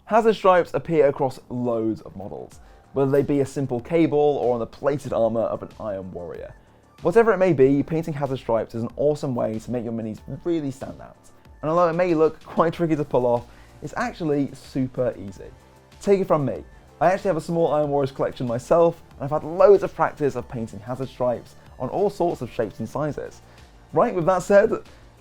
Hazard stripes appear across loads of models, whether they be a simple cable or on the plated armour of an Iron Warrior. Whatever it may be, painting hazard stripes is an awesome way to make your minis really stand out. And although it may look quite tricky to pull off, it's actually super easy. Take it from me, I actually have a small Iron Warriors collection myself, and I've had loads of practice of painting hazard stripes on all sorts of shapes and sizes. Right, with that said,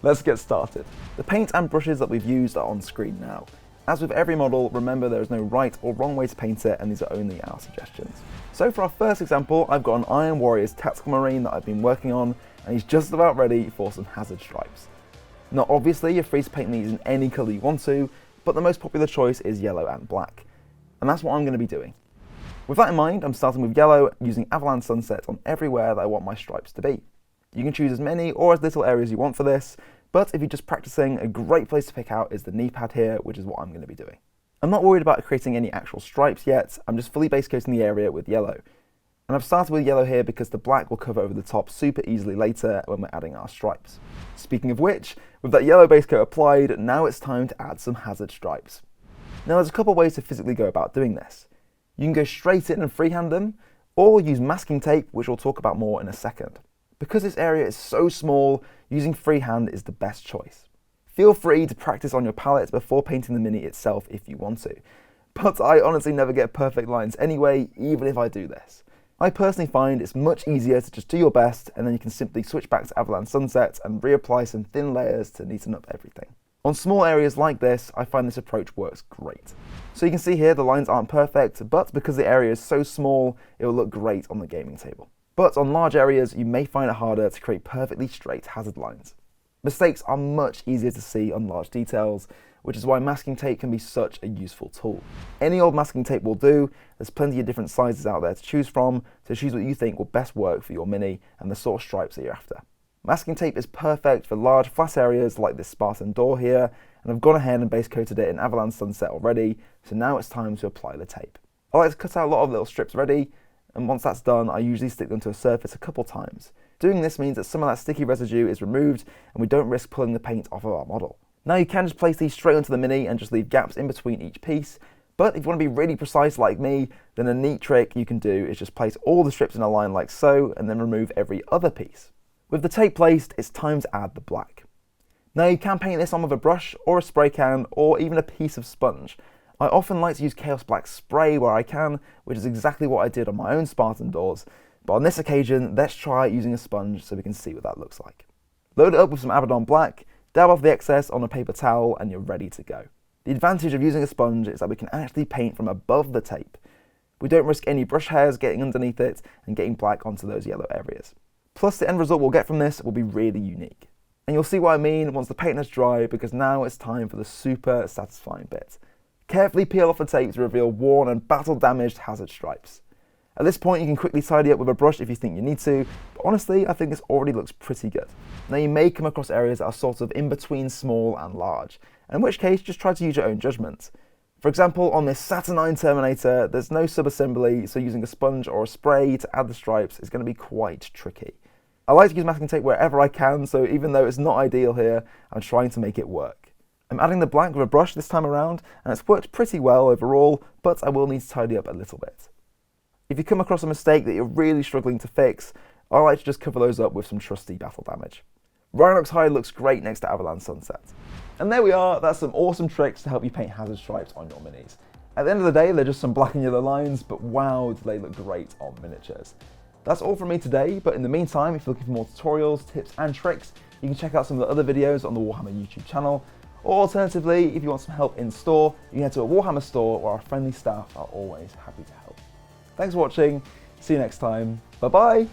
let's get started. The paint and brushes that we've used are on screen now. As with every model, remember there is no right or wrong way to paint it, and these are only our suggestions. So for our first example, I've got an Iron Warriors Tactical Marine that I've been working on, and he's just about ready for some hazard stripes. Now obviously you're free to paint these in any colour you want to, but the most popular choice is yellow and black. And that's what I'm going to be doing. With that in mind, I'm starting with yellow, using Avalanche Sunset on everywhere that I want my stripes to be. You can choose as many or as little areas you want for this, but if you're just practicing, a great place to pick out is the knee pad here, which is what I'm going to be doing. I'm not worried about creating any actual stripes yet, I'm just fully base coating the area with yellow. And I've started with yellow here because the black will cover over the top super easily later when we're adding our stripes. Speaking of which, with that yellow base coat applied, now it's time to add some hazard stripes. Now there's a couple of ways to physically go about doing this. You can go straight in and freehand them, or use masking tape, which we'll talk about more in a second. Because this area is so small, using freehand is the best choice. Feel free to practice on your palette before painting the mini itself if you want to, but I honestly never get perfect lines anyway, even if I do this. I personally find it's much easier to just do your best, and then you can simply switch back to Avalanche Sunset and reapply some thin layers to neaten up everything. On small areas like this, I find this approach works great. So you can see here the lines aren't perfect, but because the area is so small, it will look great on the gaming table. But on large areas, you may find it harder to create perfectly straight hazard lines. Mistakes are much easier to see on large details, which is why masking tape can be such a useful tool. Any old masking tape will do, there's plenty of different sizes out there to choose from, so choose what you think will best work for your mini and the sort of stripes that you're after. Masking tape is perfect for large flat areas like this Spartan door here, and I've gone ahead and base coated it in Avalanche Sunset already, so now it's time to apply the tape. I like to cut out a lot of little strips ready, and once that's done, I usually stick them to a surface a couple times. Doing this means that some of that sticky residue is removed, and we don't risk pulling the paint off of our model. Now you can just place these straight onto the mini and just leave gaps in between each piece, but if you want to be really precise like me, then a neat trick you can do is just place all the strips in a line like so, and then remove every other piece. With the tape placed, it's time to add the black. Now you can paint this on with a brush, or a spray can, or even a piece of sponge. I often like to use Chaos Black spray where I can, which is exactly what I did on my own Spartan doors, but on this occasion, let's try using a sponge so we can see what that looks like. Load it up with some Abaddon Black, dab off the excess on a paper towel, and you're ready to go. The advantage of using a sponge is that we can actually paint from above the tape. We don't risk any brush hairs getting underneath it and getting black onto those yellow areas. Plus the end result we'll get from this will be really unique. And you'll see what I mean once the paint has dried, because now it's time for the super satisfying bit. Carefully peel off the tape to reveal worn and battle damaged hazard stripes. At this point you can quickly tidy up with a brush if you think you need to, but honestly I think this already looks pretty good. Now you may come across areas that are sort of in between small and large, in which case just try to use your own judgment. For example, on this Saturnine Terminator there's no sub-assembly, so using a sponge or a spray to add the stripes is going to be quite tricky. I like to use masking tape wherever I can, so even though it's not ideal here, I'm trying to make it work. I'm adding the black with a brush this time around, and it's worked pretty well overall, but I will need to tidy up a little bit. If you come across a mistake that you're really struggling to fix, I like to just cover those up with some trusty battle damage. Rhinox Hide looks great next to Avalanche Sunset. And there we are, that's some awesome tricks to help you paint hazard stripes on your minis. At the end of the day, they're just some black and yellow lines, but wow, do they look great on miniatures. That's all from me today, but in the meantime, if you're looking for more tutorials, tips and tricks, you can check out some of the other videos on the Warhammer YouTube channel, or alternatively, if you want some help in store, you can head to a Warhammer store where our friendly staff are always happy to help. Thanks for watching, see you next time, bye bye!